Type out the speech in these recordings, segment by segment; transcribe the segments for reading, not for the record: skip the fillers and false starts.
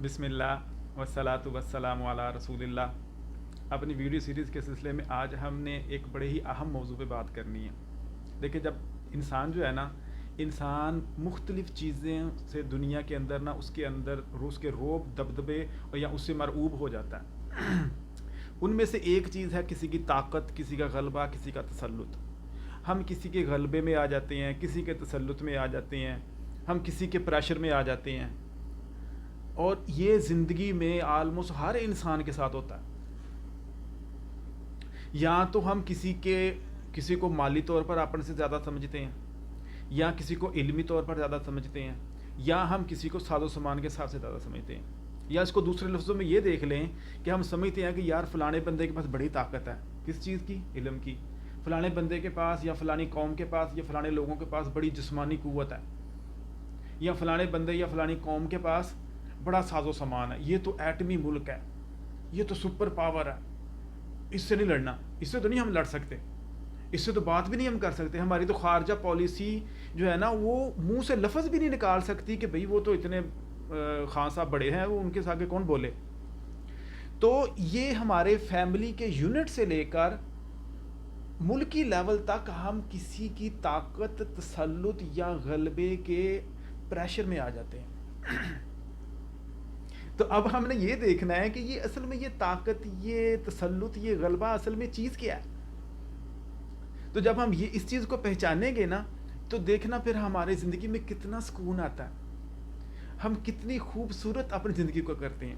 بسم اللہ والصلاۃ والسلام علی رسول اللہ۔ اپنی ویڈیو سیریز کے سلسلے میں آج ہم نے ایک بڑے ہی اہم موضوع پہ بات کرنی ہے۔ دیکھیں، جب انسان جو ہے نا، انسان مختلف چیزیں سے دنیا کے اندر نا اس کے اندر روس کے روب دبدبے اور یا اس سے مرعوب ہو جاتا ہے۔ ان میں سے ایک چیز ہے کسی کی طاقت، کسی کا غلبہ، کسی کا تسلط۔ ہم کسی کے غلبے میں آ جاتے ہیں، کسی کے تسلط میں آ جاتے ہیں، ہم کسی کے پریشر میں آ جاتے ہیں، اور یہ زندگی میں آلموسٹ ہر انسان کے ساتھ ہوتا ہے۔ یا تو ہم کسی کو مالی طور پر اپنے سے زیادہ سمجھتے ہیں، یا کسی کو علمی طور پر زیادہ سمجھتے ہیں، یا ہم کسی کو ساز و سامان کے حساب سے زیادہ سمجھتے ہیں۔ یا اس کو دوسرے لفظوں میں یہ دیکھ لیں کہ ہم سمجھتے ہیں کہ یار فلانے بندے کے پاس بڑی طاقت ہے، کس چیز کی؟ علم کی۔ فلانے بندے کے پاس یا فلانی قوم کے پاس یا فلانے لوگوں کے پاس بڑی جسمانی قوت ہے، یا فلانے بندے یا فلانی قوم کے پاس بڑا ساز و سامان ہے، یہ تو ایٹمی ملک ہے، یہ تو سپر پاور ہے، اس سے نہیں لڑنا، اس سے تو نہیں ہم لڑ سکتے، اس سے تو بات بھی نہیں ہم کر سکتے، ہماری تو خارجہ پالیسی جو ہے نا وہ منہ سے لفظ بھی نہیں نکال سکتی کہ بھئی وہ تو اتنے خان صاحب بڑے ہیں، وہ ان کے آگے کون بولے۔ تو یہ ہمارے فیملی کے یونٹ سے لے کر ملکی لیول تک ہم کسی کی طاقت، تسلط یا غلبے کے پریشر میں آ جاتے ہیں۔ تو اب ہم نے یہ دیکھنا ہے کہ یہ اصل میں یہ طاقت، یہ تسلط، یہ غلبہ اصل میں چیز کیا ہے۔ تو جب ہم یہ اس چیز کو پہچانیں گے نا، تو دیکھنا پھر ہمارے زندگی میں کتنا سکون آتا ہے، ہم کتنی خوبصورت اپنی زندگی کو کرتے ہیں،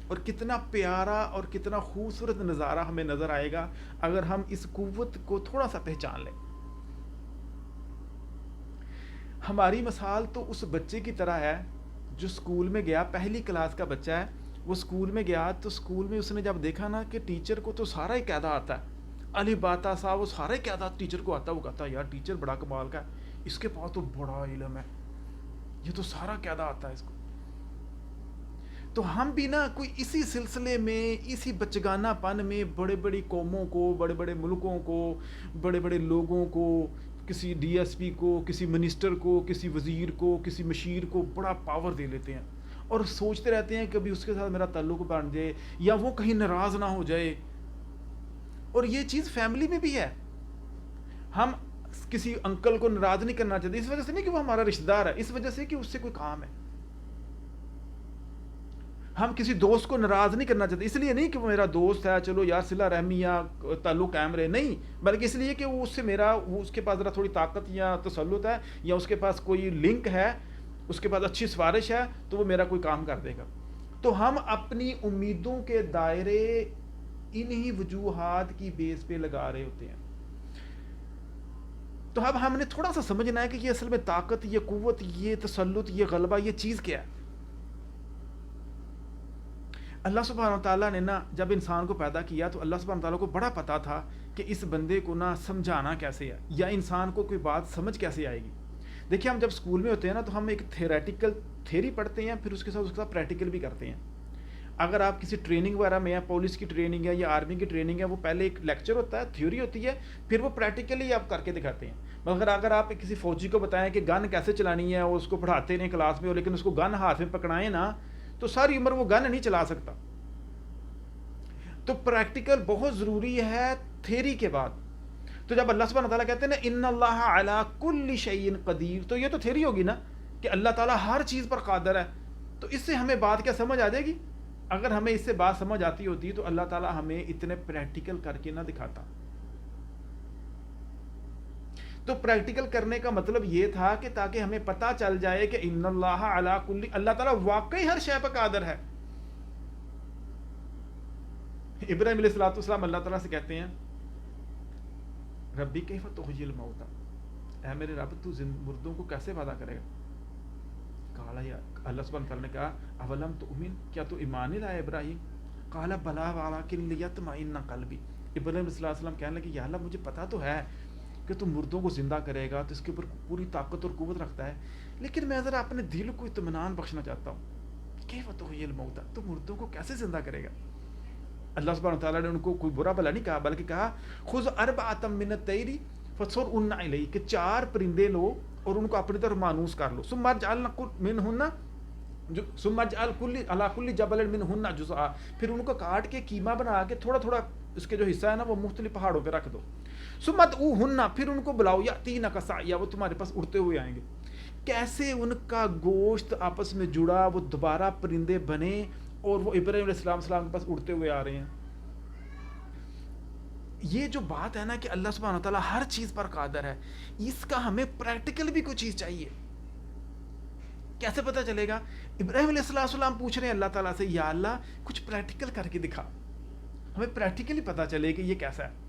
اور کتنا پیارا اور کتنا خوبصورت نظارہ ہمیں نظر آئے گا اگر ہم اس قوت کو تھوڑا سا پہچان لیں۔ ہماری مثال تو اس بچے کی طرح ہے جو سکول میں گیا، پہلی کلاس کا بچہ ہے، وہ سکول میں گیا تو سکول میں اس نے جب دیکھا نا کہ ٹیچر کو تو سارا ہی قاعدہ آتا ہے، علی باتا صاحب، وہ سارا ہی قاعدہ ٹیچر کو آتا ہے، وہ کہتا ہے یار ٹیچر بڑا کمال کا ہے، اس کے پاس تو بڑا علم ہے، یہ تو سارا قاعدہ آتا ہے اس کو۔ تو ہم بھی نا کوئی اسی سلسلے میں، اسی بچگانہ پن میں بڑے بڑی قوموں کو، بڑے بڑے ملکوں کو، بڑے بڑے لوگوں کو، کسی ڈی ایس پی کو، کسی منسٹر کو، کسی وزیر کو، کسی مشیر کو بڑا پاور دے لیتے ہیں، اور سوچتے رہتے ہیں کبھی اس کے ساتھ میرا تعلق بن جائے یا وہ کہیں ناراض نہ ہو جائے۔ اور یہ چیز فیملی میں بھی ہے، ہم کسی انکل کو ناراض نہیں کرنا چاہتے، اس وجہ سے نہیں کہ وہ ہمارا رشتہ دار ہے، اس وجہ سے کہ اس سے کوئی کام ہے۔ ہم کسی دوست کو ناراض نہیں کرنا چاہتے، اس لیے نہیں کہ وہ میرا دوست ہے چلو یار صلہ رحمی یا تعلق قائم رہے، نہیں، بلکہ اس لیے کہ وہ اس سے وہ اس کے پاس ذرا تھوڑی طاقت یا تسلط ہے، یا اس کے پاس کوئی لنک ہے، اس کے پاس اچھی سفارش ہے، تو وہ میرا کوئی کام کر دے گا۔ تو ہم اپنی امیدوں کے دائرے انہی وجوہات کی بیس پہ لگا رہے ہوتے ہیں۔ تو اب ہم نے تھوڑا سا سمجھنا ہے کہ یہ اصل میں طاقت، یہ قوت، یہ تسلط، یہ غلبہ، یہ چیز کیا ہے۔ اللہ سبحانہ تعالیٰ نے نا جب انسان کو پیدا کیا تو اللہ سبحانہ تعالیٰ کو بڑا پتا تھا کہ اس بندے کو نا سمجھانا کیسے ہے، یا انسان کو کوئی بات سمجھ کیسے آئے گی۔ دیکھیے، ہم جب اسکول میں ہوتے ہیں نا تو ہم ایک تھیری پڑھتے ہیں، پھر اس کے ساتھ پریکٹیکل بھی کرتے ہیں۔ اگر آپ کسی ٹریننگ وغیرہ میں ہیں، پولیس کی ٹریننگ ہے یا آرمی کی ٹریننگ ہے، وہ پہلے ایک لیکچر ہوتا ہے، تھیوری ہوتی ہے، پھر وہ پریکٹیکلی آپ کر کے دکھاتے ہیں۔ مگر اگر آپ کسی فوجی کو بتائیں کہ گن کیسے چلانی ہے، اور اس کو پڑھاتے رہیں کلاس میں، لیکن اس کو گن ہاتھ میں پکڑائیں نا، تو ساری عمر وہ گن نہیں چلا سکتا۔ تو پریکٹیکل بہت ضروری ہے تھیری کے بعد۔ تو جب اللہ سبحانہ تعالیٰ کہتے ہیں نا ان اللہ علی کل شیء قدیر، تو یہ تو تھیری ہوگی نا کہ اللہ تعالیٰ ہر چیز پر قادر ہے۔ تو اس سے ہمیں بات کیا سمجھ آ جائے گی؟ اگر ہمیں اس سے بات سمجھ آتی ہوتی تو اللہ تعالیٰ ہمیں اتنے پریکٹیکل کر کے نہ دکھاتا۔ تو پریکٹیکل کرنے کا مطلب یہ تھا کہ تاکہ ہمیں پتہ چل جائے کہ ان اللہ علی کل، اللہ تعالیٰ واقعی ہر شے پر قادر ہے۔ ابراہیم علیہ السلام اللہ تعالیٰ سے کہتے ہیں ربی کیف تحیی الموتى، اے میرے رب تو مردوں کو کیسے پیدا کرے گا؟ قال یا اللہ سبحانہ تعالیٰ نے کہا اولم تؤمن، کیا تو ایمان نہیں لایا ابراہیم؟ قال بلی ولکن لیطمئن قلبی، ابراہیم علیہ السلام کہنے لگے یا اللہ مجھے پتا تو ہے کہ تو مردوں کو زندہ کرے گا، تو اس کے اوپر پوری طاقت اور قوت رکھتا ہے، لیکن میں ذرا اپنے دل کو اطمینان بخشنا چاہتا ہوں۔ کیف تحیی الموتى، تو مردوں کو کیسے زندہ کرے گا؟ اللہ سبحانہ تعالیٰ نے ان کو کوئی برا بھلا نہیں کہا، بلکہ کہا خذ اربعۃ من الطیر فصرهن الیک، کہ 4 پرندے لو اور ان کو اپنی طرف مانوس کر لو، ثم اجعلن منہن جو ثم اجعل علی کل جبل منہن جزءا، پھر ان کو کاٹ کے کیما بنا کے تھوڑا تھوڑا اس کے جو حصہ ہے نا وہ مختلف پہاڑوں پہ رکھ دو. ثم ادعوہن، پھر ان کو بلاؤ، یاتینک سعیا، وہ تمہارے پاس اڑتے ہوئے آئیں گے. کیسے ان کا گوشت آپس میں جڑا، وہ دوبارہ پرندے بنے اور وہ ابراہیم علیہ السلام کے پاس اڑتے ہوئے آ رہے ہیں. یہ جو بات ہے نا کہ اللہ سبحانہ وتعالیٰ ہر چیز پر قادر ہے، اس کا ہمیں پریکٹیکل بھی کوئی چیز چاہیے. کیسے پتہ چلے گا؟ ابراہیم علیہ السلام پوچھ رہے ہیں اللہ تعالیٰ سے، یا اللہ کچھ پریکٹیکل کر کے دکھا، ہمیں پریکٹیکلی پتہ چلے کہ یہ کیسا ہے.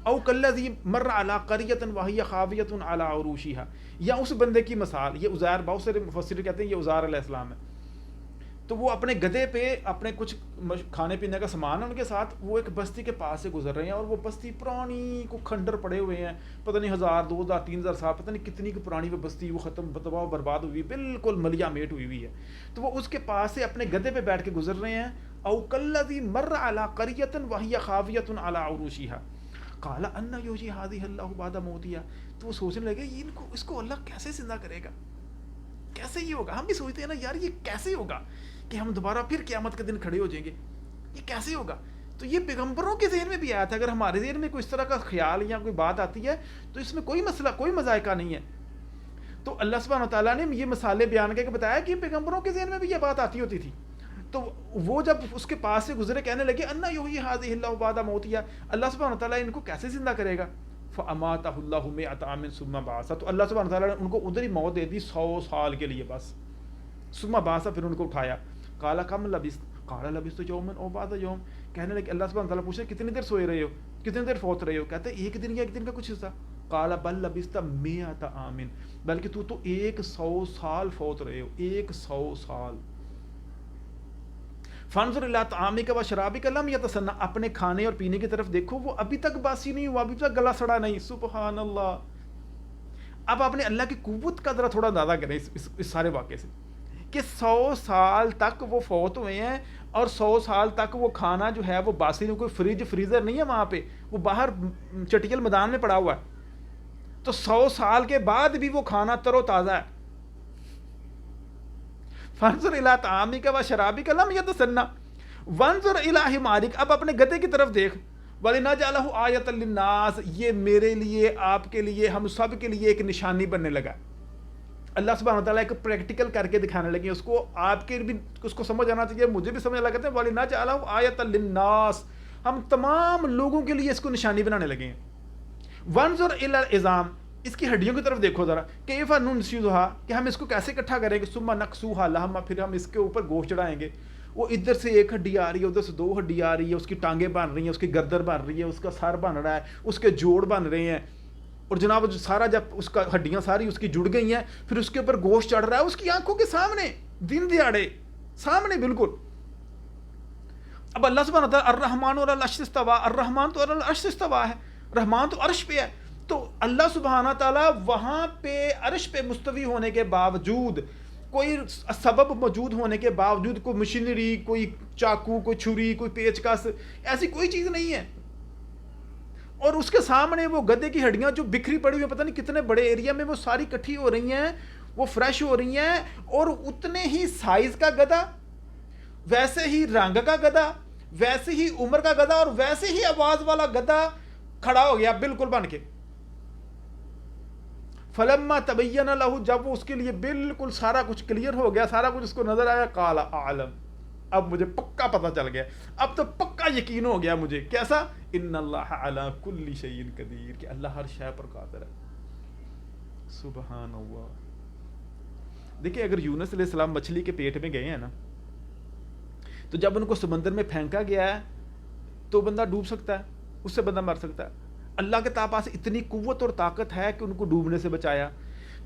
او کالذی مر علی قریۃ وہی خاویۃ علی عروشہا، یا اس بندے کی مثال، یہ عزیر، بہت سارے مفسر کہتے ہیں یہ عزیر علیہ السلام ہے. تو وہ اپنے گدھے پہ اپنے کچھ کھانے پینے کا سامان ہے ان کے ساتھ، وہ ایک بستی کے پاس سے گزر رہے ہیں، اور وہ بستی پرانی کو کھنڈر پڑے ہوئے ہیں، پتہ نہیں 1000 2000 3000 سال، پتہ نہیں کتنی کی پرانی وہ بستی، وہ ختم تباہ و برباد ہوئی، بالکل ملیا میٹ ہوئی ہے. تو وہ اس کے پاس سے اپنے گدھے پہ بیٹھ کے گزر رہے ہیں. او کالذی مر علی قریۃ وہی خاویۃ علی عروشہا قال ان یحیی ہذہ اللہ بعد موتہا. تو وہ سوچنے لگے اس کو اللہ کیسے زندہ کرے گا، کیسے یہ ہوگا؟ ہم بھی سوچتے ہیں نا یار یہ کیسے ہوگا کہ ہم دوبارہ پھر قیامت کے دن کھڑے ہو جائیں گے، یہ کیسے ہوگا؟ تو یہ پیغمبروں کے ذہن میں بھی آیا تھا. اگر ہمارے ذہن میں کوئی اس طرح کا خیال یا کوئی بات آتی ہے تو اس میں کوئی مسئلہ، کوئی مذائقہ نہیں ہے. تو اللہ سبحانہ وتعالیٰ نے یہ مثالیں بیان کر کے بتایا کہ پیغمبروں کے ذہن میں بھی یہ بات آتی ہوتی تھی. تو وہ جب اس کے پاس سے گزرے کہنے لگے ان یحیی ہذہ اللہ بعد موتہا، اللہ سبحانہ وتعالیٰ ان کو کیسے زندہ کرے گا؟ فاماتہ اللہ 100 عام ثم بعث، تو اللہ سبحانہ وتعالیٰ نے ان کو ادھر ہی موت دے دی 100 سال کے لیے بس. ثم بعث، پھر ان کو اٹھایا. قال کم لبثت قال لبثت یوما او بعض یوم، کہنے لگے اللہ سبحانہ وتعالیٰ پوچھے کتنی دیر سوئے رہے ہو، کتنی دیر فوت رہے ہو؟ کہتے ایک دن یا ایک دن کا کچھ حصہ. قال بل لبثت 100 عام، بلکہ تو 100 سال فوت رہے ہو، 100 سال. فانظر الی طعامک و شرابک لم یتسنى، اپنے کھانے اور پینے کی طرف دیکھو وہ ابھی تک باسی نہیں ہوا، ابھی تک گلا سڑا نہیں. سبحان اللہ. اب آپ نے اللہ کی قوت کا ذرا تھوڑا اندازہ کریں اس سارے واقعے سے کہ 100 سال تک وہ فوت ہوئے ہیں، اور 100 سال تک وہ کھانا جو ہے وہ باسی نہیں، کوئی فریج فریزر نہیں ہے وہاں پہ، وہ باہر چٹیل میدان میں پڑا ہوا ہے. تو 100 سال کے بعد بھی وہ کھانا تر و تازہ ہے. فانظر الی طعامک و شرابک لم یتسنى وانظر الی حمارک، اب اپنے گدھے کی طرف دیکھ. وَلِنَجْعَلَهُ آیَةً لِلنَّاسِ، یہ میرے لیے، آپ کے لیے، ہم سب کے لیے ایک نشانی بننے لگا. اللہ سبحانہ وتعالیٰ ایک پریکٹیکل کر کے دکھانے لگے. اس کو آپ کے بھی اس کو سمجھ آنا چاہیے، مجھے بھی سمجھ آنا کہتے ہیں وَلِنَجْعَلَهُ آیَةً لِلنَّاسِ، ہم تمام لوگوں کے لیے اس کو نشانی بنانے لگے ہیں. وَانظُرْ إِلَى الْعِظَامِ، اس کی ہڈیوں کی طرف دیکھو ذرا، کیف ننشزها، کہ ہم اس کو کیسے اکٹھا کریں گے. ثم نکسوها لحما، پھر ہم اس کے اوپر گوشت چڑھائیں گے. وہ ادھر سے ایک ہڈی آ رہی ہے، ادھر سے 2 ہڈی آ رہی ہے، اس کی ٹانگیں بن رہی ہیں، اس کی گردن بن رہی ہے، اس کا سر بن رہا ہے، اس کے جوڑ بن رہے ہیں. اور جناب سارا جب اس کا ہڈیاں ساری اس کی جڑ گئی ہیں، پھر اس کے اوپر گوشت چڑھ رہا ہے اس کی آنکھوں کے سامنے، دن دیہڑے سامنے بالکل. اب اللہ سبحانہ وتعالیٰ الرحمن علی العرش استویٰ، الرحمن تو علی العرش استویٰ ہے، رحمان تو عرش پہ ہے. تو اللہ سبحانہ تعالیٰ وہاں پہ عرش پہ مستوی ہونے کے باوجود، کوئی سبب موجود ہونے کے باوجود، کوئی مشینری، کوئی چاقو، کوئی چھری، کوئی پیچ کس، ایسی کوئی چیز نہیں ہے. اور اس کے سامنے وہ گدھے کی ہڈیاں جو بکھری پڑی ہوئی، پتہ نہیں کتنے بڑے ایریا میں وہ ساری کٹھی ہو رہی ہیں، وہ فریش ہو رہی ہیں. اور اتنے ہی سائز کا گدھا، ویسے ہی رنگ کا گدھا، ویسے ہی عمر کا گدھا، اور ویسے ہی آواز والا گدھا کھڑا ہو گیا بالکل بن کے. فلما تبین لہ، جب وہ اس کے لیے بالکل سارا کچھ کلیئر ہو گیا، سارا کچھ اس کو نظر آیا، قال اعلم، اب مجھے پکا پتہ چل گیا، اب تو پکا یقین ہو گیا مجھے. کیسا؟ ان اللہ علی کل شیء قدیر، کہ اللہ ہر شے پر قادر ہے. سبحان اللہ. دیکھیں اگر یونس علیہ السلام مچھلی کے پیٹ میں گئے ہیں نا، تو جب ان کو سمندر میں پھینکا گیا ہے تو بندہ ڈوب سکتا ہے، اس سے بندہ مر سکتا ہے. اللہ کے پاس اتنی قوت اور طاقت ہے کہ ان کو ڈوبنے سے بچایا.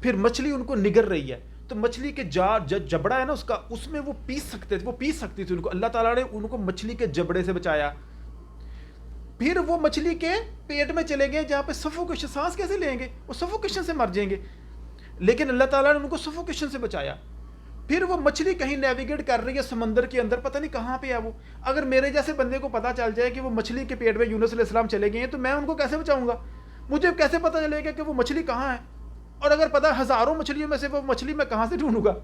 پھر مچھلی ان کو نگر رہی ہے، تو مچھلی کے جبڑا ہے نا اس کا، اس میں وہ پیس سکتی تھی ان کو. اللہ تعالیٰ نے ان کو مچھلی کے جبڑے سے بچایا. پھر وہ مچھلی کے پیٹ میں چلے گئے جہاں پہ سفوکیشن، سانس کیسے لیں گے، وہ سفوکیشن سے مر جائیں گے، لیکن اللہ تعالیٰ نے ان کو سفوکیشن سے بچایا. پھر وہ مچھلی کہیں نیویگیٹ کر رہی ہے سمندر کے اندر، پتہ نہیں کہاں پہ ہے وہ. اگر میرے جیسے بندے کو پتہ چل جائے کہ وہ مچھلی کے پیٹ میں یونس علیہ السلام چلے گئے ہیں، تو میں ان کو کیسے بچاؤں گا؟ مجھے کیسے پتہ چلے گا کہ وہ مچھلی کہاں ہے؟ اور اگر پتہ ہزاروں مچھلیوں میں سے وہ مچھلی میں کہاں سے ڈھونڈوں گا؟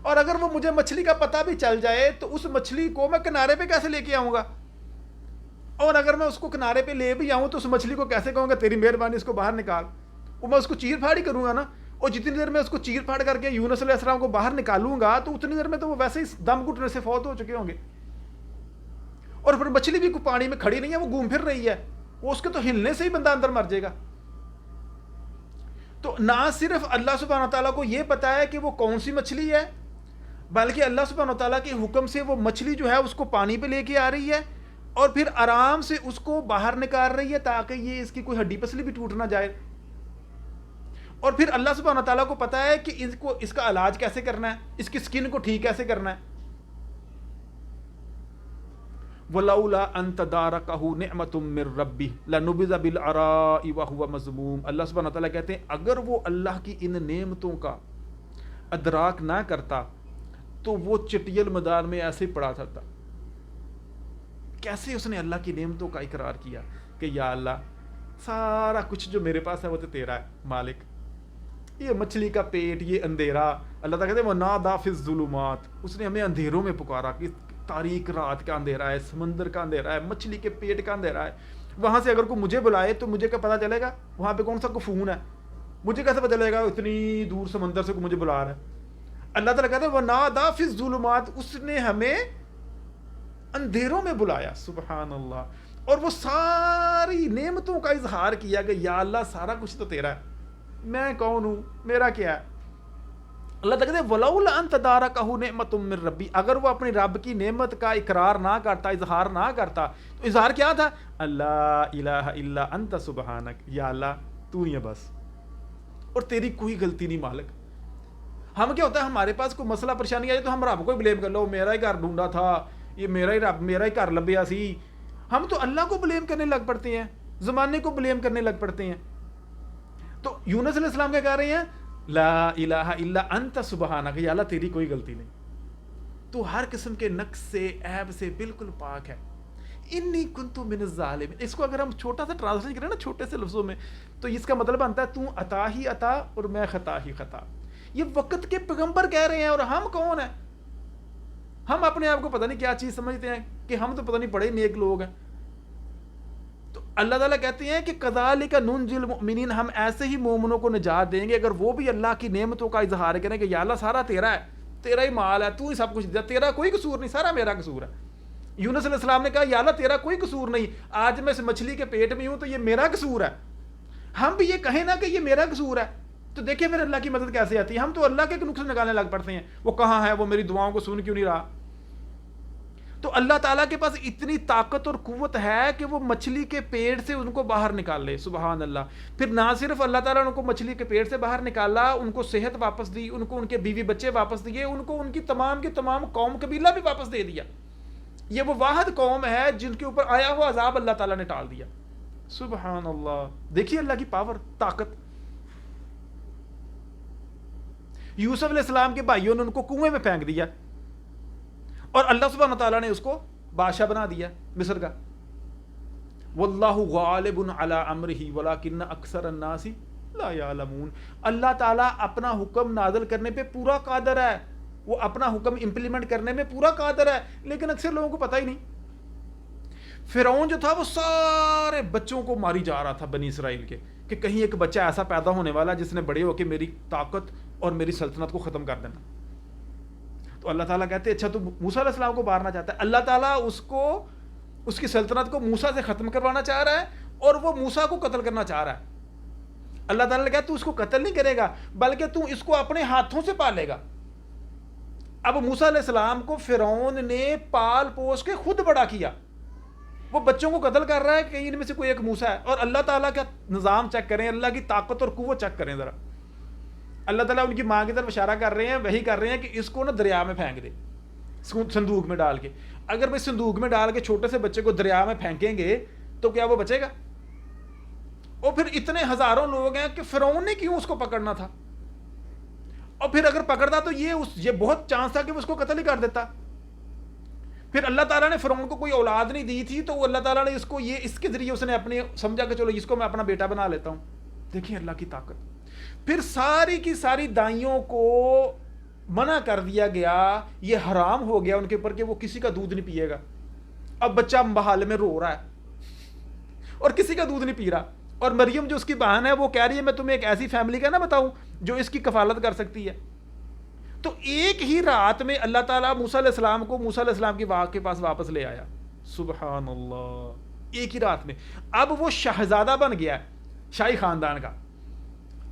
اور اگر وہ مجھے مچھلی کا پتہ بھی چل جائے تو اس مچھلی کو میں کنارے پہ کیسے لے کے آؤں گا؟ اور اگر میں اس کو کنارے پہ لے بھی آؤں تو اس مچھلی کو کیسے کہوں گا تیری مہربانی اس کو باہر نکال؟ وہ میں اس کو چیر پھاڑ ہی کروں گا نا. اور جتنی دیر میں اس کو چیر پھاڑ کر کے یونس علیہ السلام کو باہر نکالوں گا تو اتنی دیر میں تو وہ ویسے ہی دم گھٹنے سے فوت ہو چکے ہوں گے. اور پھر مچھلی بھی پانی میں کھڑی نہیں ہے, وہ گھوم پھر رہی ہے, وہ اس کے تو ہلنے سے ہی بندہ اندر مر جائے گا. تو نہ صرف اللہ سبحانہ تعالیٰ کو یہ پتا ہے کہ وہ کون سی مچھلی ہے, بلکہ اللہ سبحانہ تعالیٰ کے حکم سے وہ مچھلی جو ہے اس کو پانی پہ لے کے آ رہی ہے اور پھر آرام سے اس کو باہر نکال رہی ہے تاکہ یہ اس کی کوئی ہڈی پسلی بھی ٹوٹ نہ جائے. اور پھر اللہ سبحانہ تعالیٰ کو پتا ہے کہ اس کا علاج کیسے کرنا ہے, اس کی سکن کو ٹھیک کیسے کرنا ہے. وَلَوْلَا أَن تَدَارَكَهُ نِعْمَةٌ مِّن رَّبِّهِ لَنُبِذَ بِالْعَرَاءِ وَهُوَ مَذْمُومٌ. اللہ سبحانہ تعالیٰ کہتے ہیں اگر وہ اللہ کی ان نعمتوں کا ادراک نہ کرتا تو وہ چٹیل میدان میں ایسے ہی پڑا تھا. کیسے اس نے اللہ کی نعمتوں کا اقرار کیا کہ یا اللہ سارا کچھ جو میرے پاس ہے وہ تو تیرا ہے مالک. یہ مچھلی کا پیٹ, یہ اندھیرا, اللہ تعالیٰ کہتے ہیں وَنَادَىٰ فِي الظُّلُمَاتِ, اس نے ہمیں اندھیروں میں پکارا کہ تاریک رات کا اندھیرا ہے, سمندر کا اندھیرا ہے, مچھلی کے پیٹ کا اندھیرا ہے. وہاں سے اگر کوئی مجھے بلائے تو مجھے کیا پتہ چلے گا وہاں پہ کون سا کوئی فون ہے؟ مجھے کیسے پتہ چلے گا اتنی دور سمندر سے کوئی مجھے بلا رہا ہے؟ اللہ تعالیٰ کہتے ہیں وَنَادَىٰ فِي الظُّلُمَاتِ, اس نے ہمیں اندھیروں میں بلایا. سبحان اللہ. اور وہ ساری نعمتوں کا اظہار کیا کہ یا اللہ سارا کچھ تو تیرا ہے, میں کون ہوں, میرا کیا ہے. اللہ تعالیٰ کہتے ہیں وَلَوْلَا أَن تَدَارَكَهُ نِعْمَةٌ مِّن رَّبِّهِ, اگر وہ اپنی رب کی نعمت کا اقرار نہ کرتا, اظہار نہ کرتا, تو اظہار کیا تھا؟ اللہ الہ الا انت سبحانک, یا اللہ تو ہی ہے بس اور تیری کوئی غلطی نہیں مالک. ہم کیا ہوتا ہے ہمارے پاس کوئی مسئلہ پریشانی آئے تو ہم رب کو ہی بلیم کر لو, میرا ہی گھر ڈھونڈا تھا, یہ میرا ہی رب, میرا ہی گھر لبیا سی. ہم تو اللہ کو بلیم کرنے لگ پڑتے ہیں, زمانے کو بلیم کرنے لگ پڑتے ہیں. تو یونس علیہ السلام کیا کہہ رہے ہیں؟ لا الہ الا انت سبحانک, یا اللہ تیری کوئی غلطی نہیں, تو ہر قسم کے نقص سے, عیب سے بالکل پاک ہے. انی کنت من الظالمین. اس کو اگر ہم چھوٹا سا ٹرانسلیٹ کریں نا چھوٹے سے لفظوں میں تو اس کا مطلب بنتا ہے تو عطا ہی عطا اور میں خطا ہی خطا. یہ وقت کے پیغمبر کہہ رہے ہیں اور ہم کون ہیں؟ ہم اپنے آپ کو پتہ نہیں کیا چیز سمجھتے ہیں کہ ہم تو پتہ نہیں بڑے نیک لوگ ہیں. تو اللہ تعالیٰ کہتے ہیں کہ کذالک ننجی المؤمنین, ہم ایسے ہی مومنوں کو نجات دیں گے اگر وہ بھی اللہ کی نعمتوں کا اظہار کریں کہ یا اللہ سارا تیرا ہے, تیرا ہی مال ہے, تو ہی سب کچھ دیا, تیرا کوئی قصور نہیں, سارا میرا قصور ہے. یونس علیہ السلام نے کہا یا اللہ تیرا کوئی قصور نہیں, آج میں اس مچھلی کے پیٹ میں ہوں تو یہ میرا قصور ہے. ہم بھی یہ کہیں نا کہ یہ میرا قصور ہے تو دیکھیں پھر اللہ کی مدد کیسے آتی ہے. ہم تو اللہ کے نقص نکالنے لگ پڑتے ہیں, وہ کہاں ہے, وہ میری دعاؤں کو سن کیوں نہیں رہا. تو اللہ تعالیٰ کے پاس اتنی طاقت اور قوت ہے کہ وہ مچھلی کے پیٹ سے ان کو باہر نکال لے. سبحان اللہ. پھر نہ صرف اللہ تعالیٰ نے ان کو مچھلی کے پیٹ سے باہر نکالا, ان کو صحت واپس دی, ان کو ان کے بیوی بچے واپس دیے, ان کو ان کی تمام کے تمام قوم قبیلہ بھی واپس دے دیا. یہ وہ واحد قوم ہے جن کے اوپر آیا ہوا عذاب اللہ تعالیٰ نے ٹال دیا. سبحان اللہ. دیکھیے اللہ کی پاور, طاقت. یوسف علیہ السلام کے بھائیوں نے ان کو کنویں میں پھینک دیا اور اللہ سبحانہ تعالیٰ نے اس کو بادشاہ بنا دیا مصر کا. واللہ غالب علی امرہ ولکن اکثر الناس لا یعلمون. اللہ تعالیٰ اپنا حکم نازل کرنے پہ پورا قادر ہے, وہ اپنا حکم امپلیمنٹ کرنے میں پورا قادر ہے, لیکن اکثر لوگوں کو پتہ ہی نہیں. فرعون جو تھا وہ سارے بچوں کو ماری جا رہا تھا بنی اسرائیل کے, کہ کہیں ایک بچہ ایسا پیدا ہونے والا جس نے بڑے ہو کے میری طاقت اور میری سلطنت کو ختم کر دینا. تو اللہ تعالیٰ کہتے ہیں اچھا تو موسیٰ علیہ السلام کو مارنا چاہتا ہے. اللہ تعالیٰ اس کی سلطنت کو موسیٰ سے ختم کروانا چاہ رہا ہے اور وہ موسیٰ کو قتل کرنا چاہ رہا ہے. اللہ تعالیٰ نے کہا تو اس کو قتل نہیں کرے گا بلکہ تو اس کو اپنے ہاتھوں سے پالے گا. اب موسیٰ علیہ السلام کو فرعون نے پال پوس کے خود بڑا کیا, وہ بچوں کو قتل کر رہا ہے کہ ان میں سے کوئی ایک موسیٰ ہے. اور اللہ تعالیٰ کا نظام چیک کریں, اللہ کی طاقت اور قوت چیک کریں ذرا. اللہ تعالیٰ ان کی ماں کی طرف اشارہ کر رہے ہیں, وہی کر رہے ہیں کہ اس کو نا دریا میں پھینک دے, صندوق میں ڈال کے. اگر بھائی صندوق میں ڈال کے چھوٹے سے بچے کو دریا میں پھینکیں گے تو کیا وہ بچے گا؟ اور پھر اتنے ہزاروں لوگ ہیں کہ فرعون نے کیوں اس کو پکڑنا تھا, اور پھر اگر پکڑتا تو یہ بہت چانس تھا کہ وہ اس کو قتل ہی کر دیتا. پھر اللہ تعالیٰ نے فرعون کو کوئی اولاد نہیں دی تھی تو اللہ تعالیٰ نے اس کے ذریعے اس نے اپنے سمجھا کہ چلو اس کو میں اپنا بیٹا بنا لیتا ہوں. دیکھیں اللہ کی طاقت. پھر ساری کی ساری دائیوں کو منع کر دیا گیا، یہ حرام ہو گیا ان کے اوپر کہ وہ کسی کا دودھ نہیں پیے گا. اب بچہ بحال میں رو رہا ہے اور کسی کا دودھ نہیں پی رہا، اور مریم جو اس کی بہن ہے وہ کہہ رہی ہے میں تمہیں ایک ایسی فیملی کا نہ بتاؤں جو اس کی کفالت کر سکتی ہے. تو ایک ہی رات میں اللہ تعالیٰ موسیٰ علیہ السلام کو موسیٰ علیہ السلام کی واقع کے پاس واپس لے آیا. سبحان اللہ، ایک ہی رات میں. اب وہ شہزادہ بن گیا ہے شاہی خاندان کا.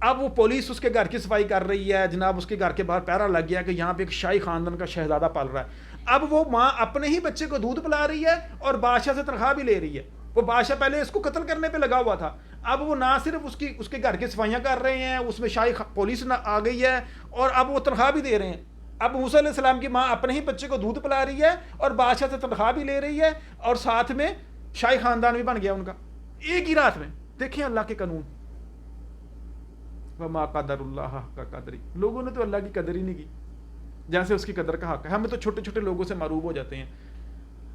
اب وہ پولیس اس کے گھر کی صفائی کر رہی ہے جناب، اس کے گھر کے باہر پہرا لگ گیا کہ یہاں پہ ایک شاہی خاندان کا شہزادہ پل رہا ہے. اب وہ ماں اپنے ہی بچے کو دودھ پلا رہی ہے اور بادشاہ سے تنخواہ بھی لے رہی ہے. وہ بادشاہ پہلے اس کو قتل کرنے پہ لگا ہوا تھا، اب وہ نہ صرف اس کے گھر کی صفائیاں کر رہے ہیں، اس میں شاہی پولیس آ گئی ہے اور اب وہ تنخواہ بھی دے رہے ہیں. اب موسیٰ علیہ السلام کی ماں اپنے ہی بچے کو دودھ پلا رہی ہے اور بادشاہ سے تنخواہ بھی لے رہی ہے اور ساتھ میں شاہی خاندان بھی بن گیا ان کا ایک ہی رات میں. دیکھیں اللہ کے قانون. وما قدر اللہ کا قدری، لوگوں نے تو اللہ کی قدر ہی نہیں کی جیسے اس کی قدر کا حق ہے. ہمیں تو چھوٹے چھوٹے لوگوں سے معروف ہو جاتے ہیں،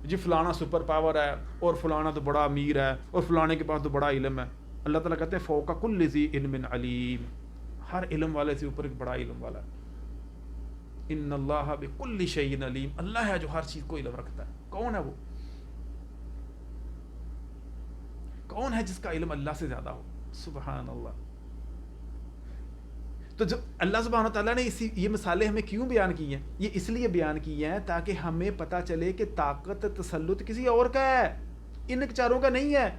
جی فلانا سپر پاور ہے اور فلانا تو بڑا امیر ہے اور فلانے کے پاس تو بڑا علم ہے. اللہ تعالیٰ کہتے ہیں فوق کل ذی علم علیم، ہر علم والے سے اوپر ایک بڑا علم والا ہے. ان اللہ بکل شیء علیم، اللہ ہے جو ہر چیز کو علم رکھتا ہے. کون ہے وہ؟ کون ہے جس کا علم اللہ سے زیادہ ہو؟ سبحان اللہ. تو جب اللہ سبحانہ تعالیٰ نے یہ مثالیں ہمیں کیوں بیان کی ہیں؟ یہ اس لیے بیان کی ہیں تاکہ ہمیں پتہ چلے کہ طاقت تسلط کسی اور کا ہے، ان چاروں کا نہیں ہے.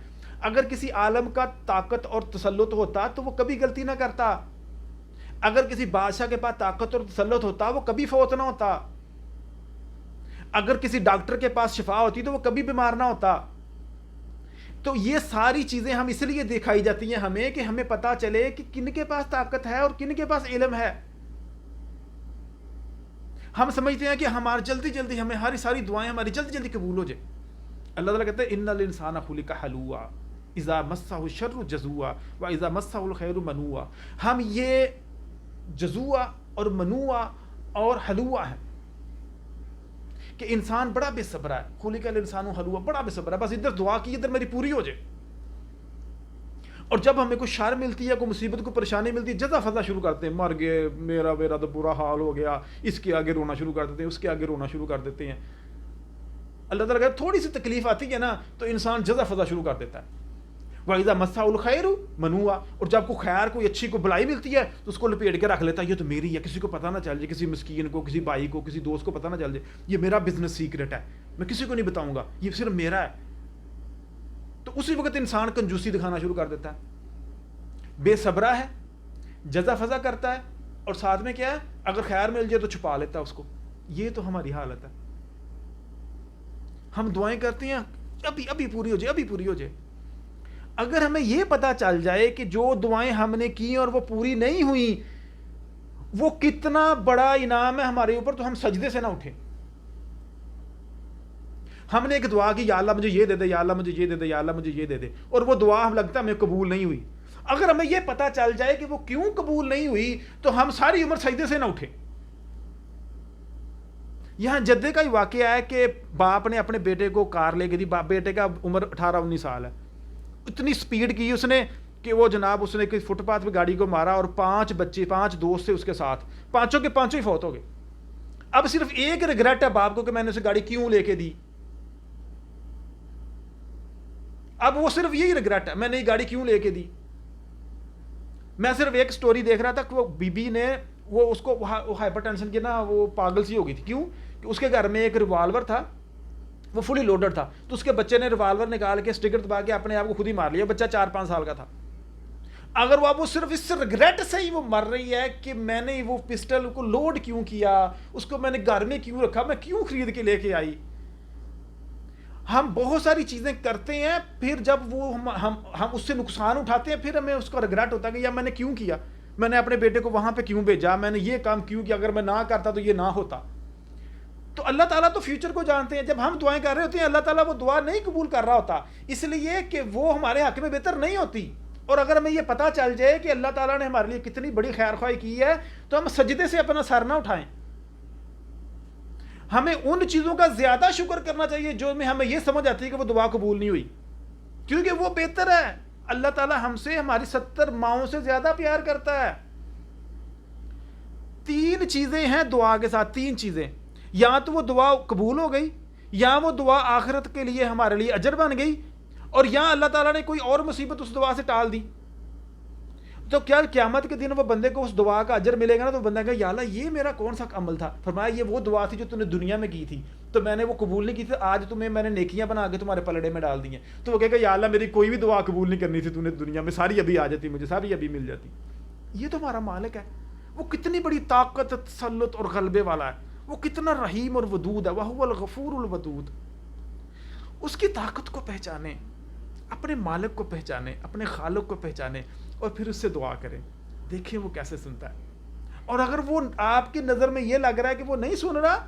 اگر کسی عالم کا طاقت اور تسلط ہوتا تو وہ کبھی غلطی نہ کرتا. اگر کسی بادشاہ کے پاس طاقت اور تسلط ہوتا وہ کبھی فوت نہ ہوتا. اگر کسی ڈاکٹر کے پاس شفا ہوتی تو وہ کبھی بیمار نہ ہوتا. تو یہ ساری چیزیں ہم اس لیے دکھائی جاتی ہیں ہمیں کہ ہمیں پتا چلے کہ کن کے پاس طاقت ہے اور کن کے پاس علم ہے. ہم سمجھتے ہیں کہ ہماری جلدی جلدی ہمیں ساری دعائیں ہماری جلدی جلدی قبول ہو جائے. اللہ تعالیٰ کہتے ہیں ان الانسان خلق حلوعا اذا مسہ الشر جزوعا واذا مسہ الخیر منوعا. ہم یہ جزوعا اور منوعا اور حلوعا ہیں کہ انسان بڑا بے صبر ہے. خلق الانسان حلوعا، بڑا بے صبر ہے، بس ادھر دعا کی ادھر میری پوری ہو جائے. اور جب ہمیں کوئی شر ملتی ہے، کوئی مصیبت، کوئی پریشانی ملتی ہے، جزا فضا شروع کرتے ہیں، مر گئے، میرا تو برا حال ہو گیا، اس کے آگے رونا شروع کر دیتے ہیں، اس کے آگے رونا شروع کر دیتے ہیں. اللہ تعالیٰ کہتا ہے تھوڑی سی تکلیف آتی ہے نا تو انسان جزا فضا شروع کر دیتا ہے. وَإِذَا مَسَّهُ الْخَيْرُ مَنُوعًا، اور جب کوئی خیر، کوئی اچھی کو بلائی ملتی ہے تو اس کو لپیٹ کے رکھ لیتا ہے، یہ تو میری ہے، کسی کو پتہ نہ چل جائے، کسی مسکین کو، کسی بھائی کو، کسی دوست کو پتہ نہ چل جائے، یہ میرا بزنس سیکرٹ ہے، میں کسی کو نہیں بتاؤں گا، یہ صرف میرا ہے. تو اسی وقت انسان کنجوسی دکھانا شروع کر دیتا ہے، بے صبرا ہے، جزا فضا کرتا ہے، اور ساتھ میں کیا ہے، اگر خیر مل جائے تو چھپا لیتا ہے اس کو. یہ تو ہماری حالت ہے. ہم دعائیں کرتے ہیں ابھی پوری ہو جائے، ابھی پوری ہو جائے. اگر ہمیں یہ پتا چل جائے کہ جو دعائیں ہم نے کی اور وہ پوری نہیں ہوئی وہ کتنا بڑا انعام ہے ہمارے اوپر، تو ہم سجدے سے نہ اٹھیں. ہم نے ایک دعا کی، یا اللہ مجھے یہ دے دے، یا اللہ مجھے یہ دے دے، یا اللہ مجھے یہ دے دے، اور وہ دعا ہم لگتا ہے ہمیں قبول نہیں ہوئی. اگر ہمیں یہ پتا چل جائے کہ وہ کیوں قبول نہیں ہوئی تو ہم ساری عمر سجدے سے نہ اٹھیں. یہاں جدے کا ہی واقعہ ہے کہ باپ نے اپنے بیٹے کو کار لے کے دی، بیٹے کا عمر 18-19 سال ہے. اتنی سپیڈ کی اس نے کہ وہ جناب اس نے فٹ پاتھ پہ گاڑی کو مارا اور 5 بچے، 5 دوست تھے اس کے ساتھ، پانچوں کے پانچوں ہی فوت ہو گئے. اب صرف ایک ریگریٹ ہے باپ کو کہ میں نے اسے گاڑی کیوں لے کے دی. اب وہ صرف یہی ریگریٹ ہے، میں نے یہ گاڑی کیوں لے کے دی. میں صرف ایک سٹوری دیکھ رہا تھا کہ وہ بی بی نے وہ اس کو ہائپر ٹینشن کی نا وہ پاگل سی ہو گئی تھی. کیوں کہ اس کے گھر میں ایک ریوالور تھا، وہ فلی لوڈر تھا، تو اس کے بچے نے ریوالور نکال کے اسٹکر دبا کے اپنے آپ کو خود ہی مار لیا. بچہ 4-5 سال کا تھا. اگر وہ صرف اس ریگریٹ سے ہی وہ مر رہی ہے کہ میں نے وہ پسٹل کو لوڈ کیوں کیا، اس کو میں نے گھر میں کیوں رکھا، میں کیوں خرید کے لے کے آئی. ہم بہت ساری چیزیں کرتے ہیں، پھر جب وہ ہم اس سے نقصان اٹھاتے ہیں، پھر ہمیں اس کا ریگریٹ ہوتا ہے کہ یا میں نے کیوں کیا، میں نے اپنے بیٹے کو وہاں پہ کیوں بھیجا، میں نے یہ کام کیوں کیا، اگر میں نہ کرتا تو یہ نہ ہوتا. تو اللہ تعالیٰ تو فیوچر کو جانتے ہیں. جب ہم دعائیں کر رہے ہوتے ہیں اللہ تعالیٰ وہ دعا نہیں قبول کر رہا ہوتا، اس لیے کہ وہ ہمارے حق میں بہتر نہیں ہوتی. اور اگر ہمیں یہ پتہ چل جائے کہ اللہ تعالیٰ نے ہمارے لیے کتنی بڑی خیر خواہی کی ہے تو ہم سجدے سے اپنا سر نہ اٹھائیں. ہمیں ان چیزوں کا زیادہ شکر کرنا چاہیے جو میں ہمیں یہ سمجھ آتی ہے کہ وہ دعا قبول نہیں ہوئی، کیونکہ وہ بہتر ہے. اللہ تعالیٰ ہم سے ہماری 70 ماؤں سے زیادہ پیار کرتا ہے. تین چیزیں ہیں دعا کے ساتھ، تین چیزیں، یا تو وہ دعا قبول ہو گئی، یا وہ دعا آخرت کے لیے ہمارے لیے اجر بن گئی، اور یا اللہ تعالیٰ نے کوئی اور مصیبت اس دعا سے ٹال دی. تو کیا قیامت کے دن وہ بندے کو اس دعا کا اجر ملے گا نا؟ تو بندہ کہے یا اللہ یہ میرا کون سا عمل تھا؟ فرمایا یہ وہ دعا تھی جو تم نے دنیا میں کی تھی، تو میں نے وہ قبول نہیں کی تھی، آج تمہیں میں نے نیکیاں بنا کے تمہارے پلڑے میں ڈال دی ہیں. تو وہ کہے گا یا اللہ میری کوئی بھی دعا قبول نہیں کرنی تھی تو نے دنیا میں، ساری ابھی آ جاتی، مجھے ساری ابھی مل جاتی. یہ تو ہمارا مالک ہے، وہ کتنی بڑی طاقت، تسلط اور غلبے والا ہے، وہ کتنا رحیم اور ودود ہے. وَهُوَ الْغَفُورُ الْوَدُودُ. اس کی طاقت کو پہچانیں، اپنے مالک کو پہچانیں، اپنے خالق کو پہچانیں، اور پھر اس سے دعا کریں. دیکھیں وہ کیسے سنتا ہے. اور اگر وہ آپ کی نظر میں یہ لگ رہا ہے کہ وہ نہیں سن رہا،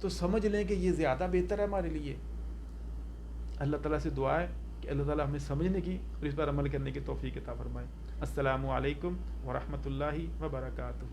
تو سمجھ لیں کہ یہ زیادہ بہتر ہے ہمارے لیے. اللہ تعالیٰ سے دعا ہے کہ اللہ تعالیٰ ہمیں سمجھنے کی اور اس پر عمل کرنے کی توفیق عطا فرمائے. السلام علیکم ورحمۃ اللہ وبرکاتہ.